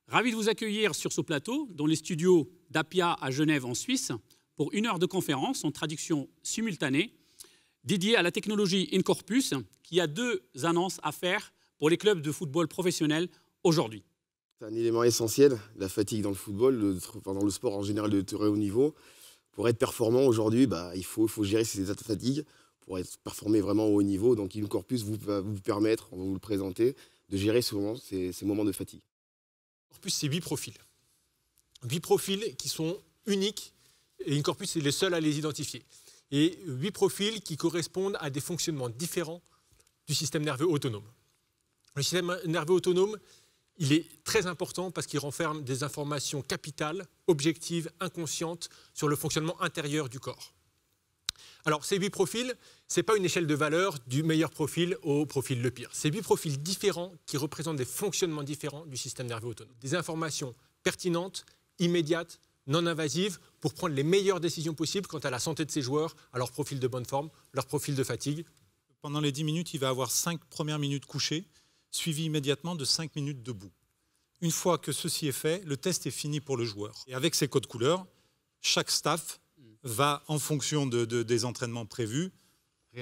Ravi de vous accueillir sur ce plateau, dans les studios d'Apia à Genève en Suisse, pour une heure de conférence en traduction simultanée, dédiée à la technologie InCorpus, qui a 2 annonces à faire pour les clubs de football professionnels aujourd'hui. C'est un élément essentiel, la fatigue dans le football, dans le sport en général de très haut niveau. Pour être performant aujourd'hui, il faut gérer ces états de fatigue pour être performé vraiment au haut niveau. Donc InCorpus va vous permettre, on va vous le présenter, de gérer souvent ces moments de fatigue. InCorpus, c'est 8 profils. 8 profils qui sont uniques et InCorpus est les seuls à les identifier. Et 8 profils qui correspondent à des fonctionnements différents du système nerveux autonome. Le système nerveux autonome, il est très important parce qu'il renferme des informations capitales, objectives, inconscientes sur le fonctionnement intérieur du corps. Alors, ces 8 profils, ce n'est pas une échelle de valeur du meilleur profil au profil le pire. C'est 8 profils différents qui représentent des fonctionnements différents du système nerveux autonome. Des informations pertinentes, immédiates, non invasives, pour prendre les meilleures décisions possibles quant à la santé de ses joueurs, à leur profil de bonne forme, leur profil de fatigue. Pendant les 10 minutes, il va avoir 5 premières minutes couchées, suivies immédiatement de 5 minutes debout. Une fois que ceci est fait, le test est fini pour le joueur. Et avec ces codes couleurs, chaque staff va, en fonction des entraînements prévus,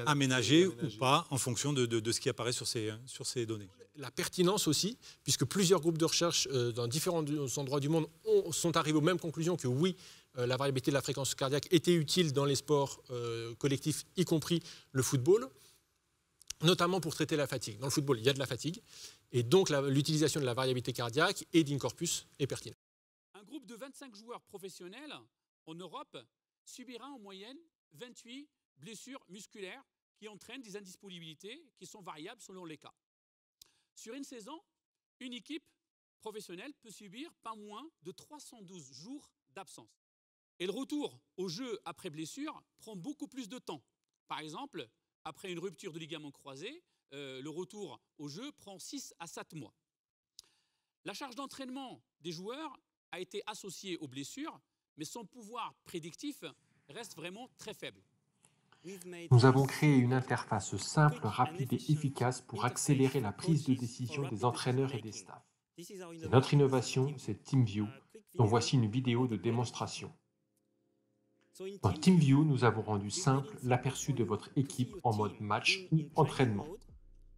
aménager ou pas en fonction de ce qui apparaît sur ces données. La pertinence aussi, puisque plusieurs groupes de recherche dans différents endroits du monde sont arrivés aux mêmes conclusions que oui, la variabilité de la fréquence cardiaque était utile dans les sports collectifs, y compris le football, notamment pour traiter la fatigue. Dans le football, il y a de la fatigue, et donc l'utilisation de la variabilité cardiaque et d'InCorpus est pertinente. Un groupe de 25 joueurs professionnels en Europe subira en moyenne 28 blessures musculaires qui entraînent des indisponibilités qui sont variables selon les cas. Sur une saison, une équipe professionnelle peut subir pas moins de 312 jours d'absence. Et le retour au jeu après blessure prend beaucoup plus de temps. Par exemple, après une rupture de ligament croisé, le retour au jeu prend 6 à 7 mois. La charge d'entraînement des joueurs a été associée aux blessures, mais son pouvoir prédictif reste vraiment très faible. Nous avons créé une interface simple, rapide et efficace pour accélérer la prise de décision des entraîneurs et des staffs. C'est notre innovation, c'est TeamView, dont voici une vidéo de démonstration. Dans TeamView, nous avons rendu simple l'aperçu de votre équipe en mode match ou entraînement.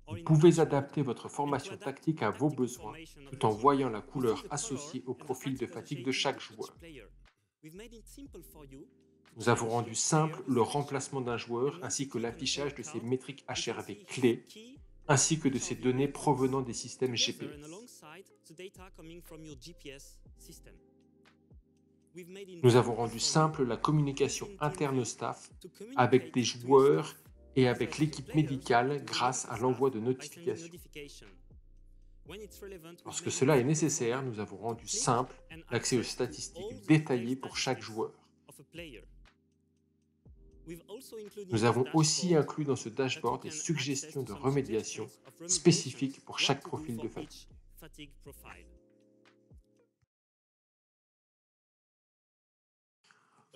Vous pouvez adapter votre formation tactique à vos besoins, tout en voyant la couleur associée au profil de fatigue de chaque joueur. Nous avons rendu simple le remplacement d'un joueur ainsi que l'affichage de ses métriques HRV clés, ainsi que de ses données provenant des systèmes GPS. Nous avons rendu simple la communication interne au staff avec des joueurs et avec l'équipe médicale grâce à l'envoi de notifications. Lorsque cela est nécessaire, nous avons rendu simple l'accès aux statistiques détaillées pour chaque joueur. Nous avons aussi inclus dans ce dashboard des suggestions de remédiation spécifiques pour chaque profil de fatigue.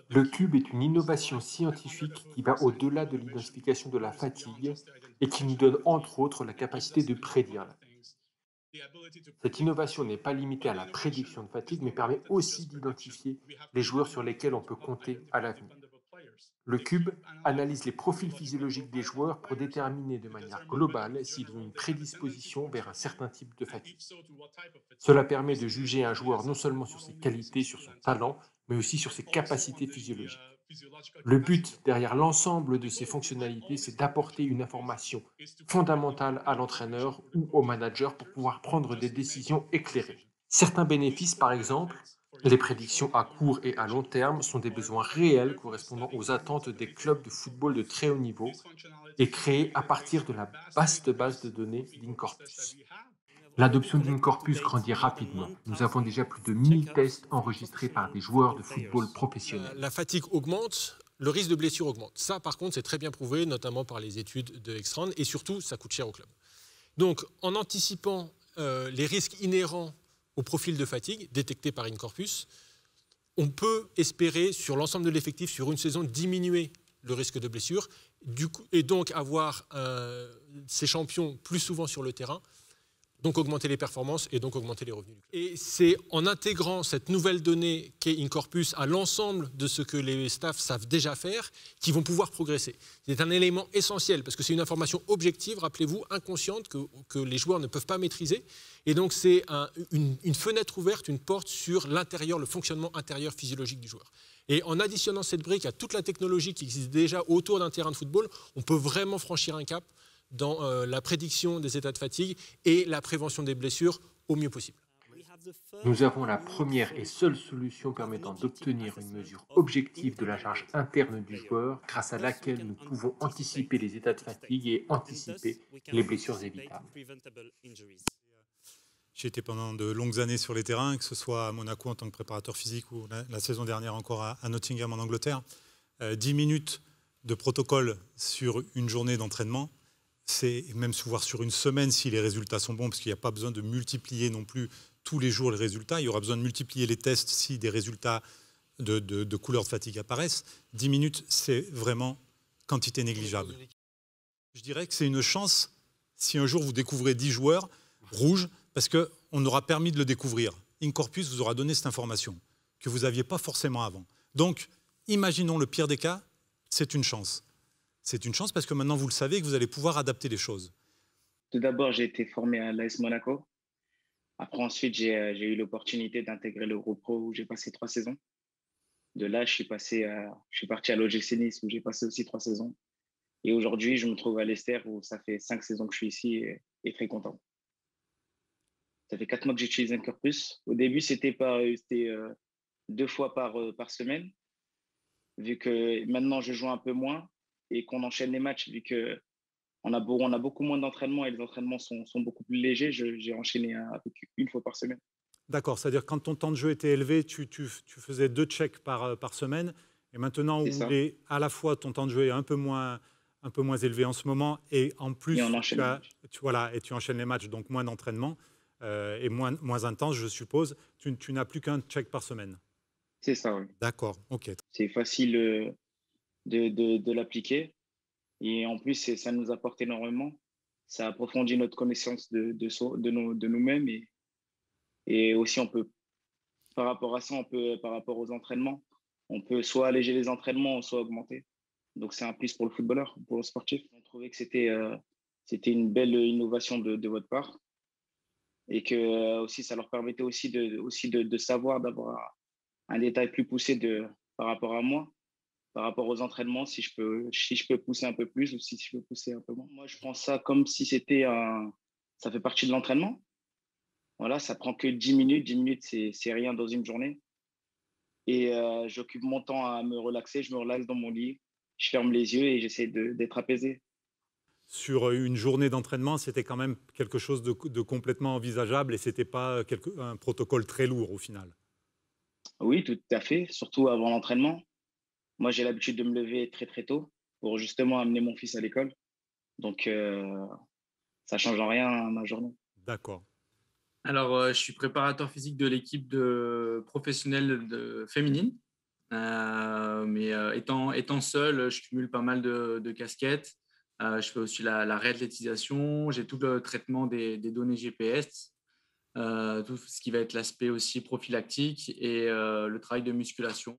Le Cube est une innovation scientifique qui va au-delà de l'identification de la fatigue et qui nous donne entre autres la capacité de prédire la fatigue. Cette innovation n'est pas limitée à la prédiction de fatigue, mais permet aussi d'identifier les joueurs sur lesquels on peut compter à l'avenir. Le Cube analyse les profils physiologiques des joueurs pour déterminer de manière globale s'ils ont une prédisposition vers un certain type de fatigue. Cela permet de juger un joueur non seulement sur ses qualités, sur son talent, mais aussi sur ses capacités physiologiques. Le but derrière l'ensemble de ces fonctionnalités, c'est d'apporter une information fondamentale à l'entraîneur ou au manager pour pouvoir prendre des décisions éclairées. Certains bénéfices, par exemple, les prédictions à court et à long terme sont des besoins réels correspondant aux attentes des clubs de football de très haut niveau et créés à partir de la vaste base de données d'InCorpus. L'adoption d'InCorpus grandit rapidement. Nous avons déjà plus de 1000 tests enregistrés par des joueurs de football professionnels. La fatigue augmente, le risque de blessure augmente. Ça, par contre, c'est très bien prouvé, notamment par les études de Extrand, et surtout, ça coûte cher au club. Donc, en anticipant les risques inhérents au profil de fatigue détecté par InCorpus, on peut espérer, sur l'ensemble de l'effectif, sur une saison, diminuer le risque de blessure et donc avoir ces champions plus souvent sur le terrain, donc augmenter les performances et donc augmenter les revenus du club. Et c'est en intégrant cette nouvelle donnée qu'est Incorpus à l'ensemble de ce que les staffs savent déjà faire qu'ils vont pouvoir progresser. C'est un élément essentiel parce que c'est une information objective, rappelez-vous, inconsciente que les joueurs ne peuvent pas maîtriser. Et donc c'est une fenêtre ouverte, une porte sur l'intérieur, le fonctionnement intérieur physiologique du joueur. Et en additionnant cette brique à toute la technologie qui existe déjà autour d'un terrain de football, on peut vraiment franchir un cap dans la prédiction des états de fatigue et la prévention des blessures au mieux possible. Nous avons la première et seule solution permettant d'obtenir une mesure objective de la charge interne du joueur grâce à laquelle nous pouvons anticiper les états de fatigue et anticiper les blessures évitables. J'ai été pendant de longues années sur les terrains, que ce soit à Monaco en tant que préparateur physique ou la saison dernière encore à Nottingham en Angleterre. 10 minutes de protocole sur une journée d'entraînement, c'est même voire sur une semaine si les résultats sont bons, parce qu'il n'y a pas besoin de multiplier non plus tous les jours les résultats. Il y aura besoin de multiplier les tests si des résultats de couleur de fatigue apparaissent. 10 minutes, c'est vraiment quantité négligeable. Je dirais que c'est une chance si un jour vous découvrez 10 joueurs rouges, parce qu'on aura permis de le découvrir. Incorpus vous aura donné cette information que vous n'aviez pas forcément avant. Donc, imaginons le pire des cas, c'est une chance. C'est une chance parce que maintenant vous le savez et que vous allez pouvoir adapter les choses. Tout d'abord, j'ai été formé à l'AS Monaco. Après, ensuite, j'ai eu l'opportunité d'intégrer le groupe pro où j'ai passé 3 saisons. De là, je suis parti à l'OGC Nice où j'ai passé aussi 3 saisons. Et aujourd'hui, je me trouve à Leicester où ça fait 5 saisons que je suis ici et très content. Ça fait 4 mois que j'utilise Incorpus. Au début, c'était 2 fois par semaine. Vu que maintenant, je joue un peu moins et qu'on enchaîne les matchs, vu qu'on a beaucoup moins d'entraînements et les entraînements sont beaucoup plus légers, j'ai enchaîné avec 1 fois par semaine. D'accord, c'est-à-dire quand ton temps de jeu était élevé, tu faisais 2 checks par semaine. Et maintenant, à la fois ton temps de jeu est un peu moins élevé en ce moment, et en plus, tu enchaînes les matchs, donc moins d'entraînement. Et moins intense, je suppose, tu n'as plus qu'un check par semaine. C'est ça, oui. D'accord, ok. C'est facile de l'appliquer. Et en plus, ça nous apporte énormément. Ça approfondit notre connaissance de nous-mêmes. Et aussi, par rapport à ça, par rapport aux entraînements, on peut soit alléger les entraînements, soit augmenter. Donc, c'est un plus pour le footballeur, pour le sportif. On trouvait que c'était une belle innovation de votre part. Et que aussi ça leur permettait aussi de savoir, d'avoir un détail plus poussé par rapport à moi, par rapport aux entraînements, si je peux pousser un peu plus ou si je peux pousser un peu moins. Moi, je prends ça comme si ça fait partie de l'entraînement. Voilà, ça prend que 10 minutes. 10 minutes, c'est rien dans une journée. Et j'occupe mon temps à me relaxer. Je me relaxe dans mon lit, je ferme les yeux et j'essaie d'être apaisé. Sur une journée d'entraînement, c'était quand même quelque chose de complètement envisageable et ce n'était pas un protocole très lourd au final. Oui, tout à fait, surtout avant l'entraînement. Moi, j'ai l'habitude de me lever très, très tôt pour justement amener mon fils à l'école. Donc, ça ne change en rien à ma journée. D'accord. Alors, je suis préparateur physique de l'équipe professionnelle féminine. Mais étant seul, je cumule pas mal de casquettes. Je fais aussi la réathlétisation, j'ai tout le traitement des données GPS, tout ce qui va être l'aspect aussi prophylactique et le travail de musculation.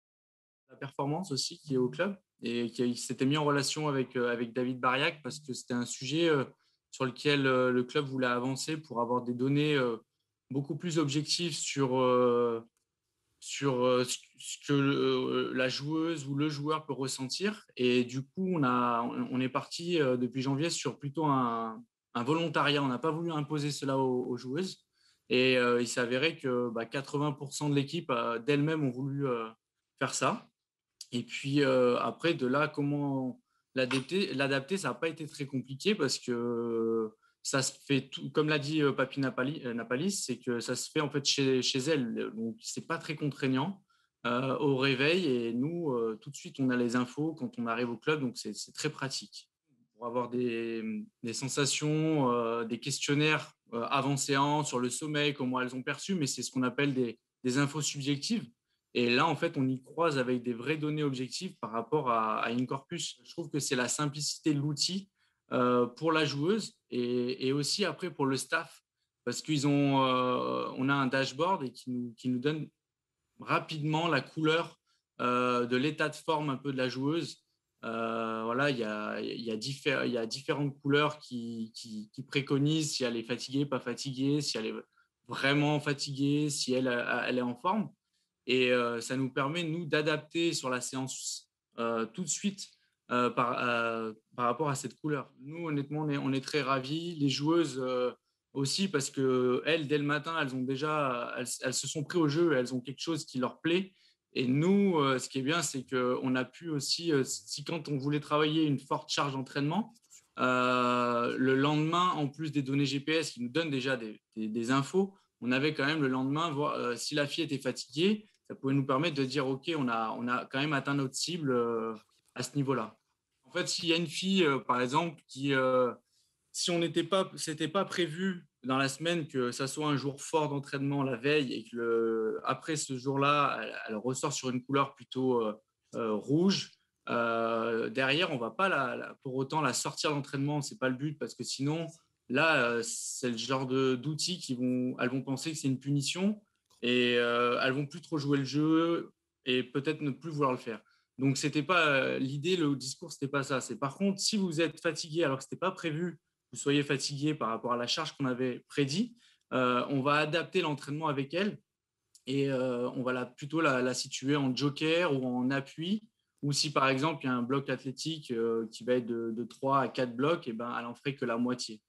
La performance aussi qui est au club et qui s'était mis en relation avec David Bariac parce que c'était un sujet sur lequel le club voulait avancer pour avoir des données beaucoup plus objectives sur ce que la joueuse ou le joueur peut ressentir. Et du coup, on est parti depuis janvier sur plutôt un volontariat. On n'a pas voulu imposer cela aux joueuses. Et il s'est avéré que 80% de l'équipe d'elles-mêmes ont voulu faire ça. Et puis après, de là, comment l'adapter, ça n'a pas été très compliqué parce que ça se fait tout, comme l'a dit Papy Napalis, c'est que ça se fait en fait chez elle. Donc, ce n'est pas très contraignant au réveil. Et nous, tout de suite, on a les infos quand on arrive au club. Donc, c'est très pratique. Pour avoir des sensations, des questionnaires avant-séance sur le sommeil, comment elles ont perçu, mais c'est ce qu'on appelle des infos subjectives. Et là, en fait, on y croise avec des vraies données objectives par rapport à Incorpus. Je trouve que c'est la simplicité de l'outil pour la joueuse et aussi après pour le staff parce on a un dashboard et qui nous donne rapidement la couleur de l'état de forme un peu de la joueuse. Voilà, il y a différentes couleurs qui préconisent si elle est fatiguée, pas fatiguée, si elle est vraiment fatiguée, si elle est en forme. Et ça nous permet, nous, d'adapter sur la séance tout de suite par rapport à cette couleur. Nous, honnêtement, on est très ravis. Les joueuses aussi, parce qu'elles, dès le matin, elles se sont pris au jeu, elles ont quelque chose qui leur plaît. Et nous, ce qui est bien, c'est qu'on a pu aussi, si quand on voulait travailler une forte charge d'entraînement, le lendemain, en plus des données GPS qui nous donnent déjà des infos, on avait quand même le lendemain, voir si la fille était fatiguée, ça pouvait nous permettre de dire, OK, on a quand même atteint notre cible à ce niveau-là. En fait, s'il y a une fille, par exemple, si c'était pas prévu dans la semaine que ça soit un jour fort d'entraînement la veille et que après ce jour-là, elle ressort sur une couleur plutôt rouge, derrière, on ne va pas pour autant la sortir d'entraînement, ce n'est pas le but, parce que sinon, là, c'est le genre d'outils elles vont penser que c'est une punition et elles vont plus trop jouer le jeu et peut-être ne plus vouloir le faire. Donc, c'était pas l'idée, le discours, c'était pas ça. C'est par contre, si vous êtes fatigué alors que c'était pas prévu, vous soyez fatigué par rapport à la charge qu'on avait prédit, on va adapter l'entraînement avec elle et on va plutôt la situer en joker ou en appui. Ou si par exemple il y a un bloc athlétique qui va être de 3 à 4 blocs, et ben, elle en ferait que la moitié.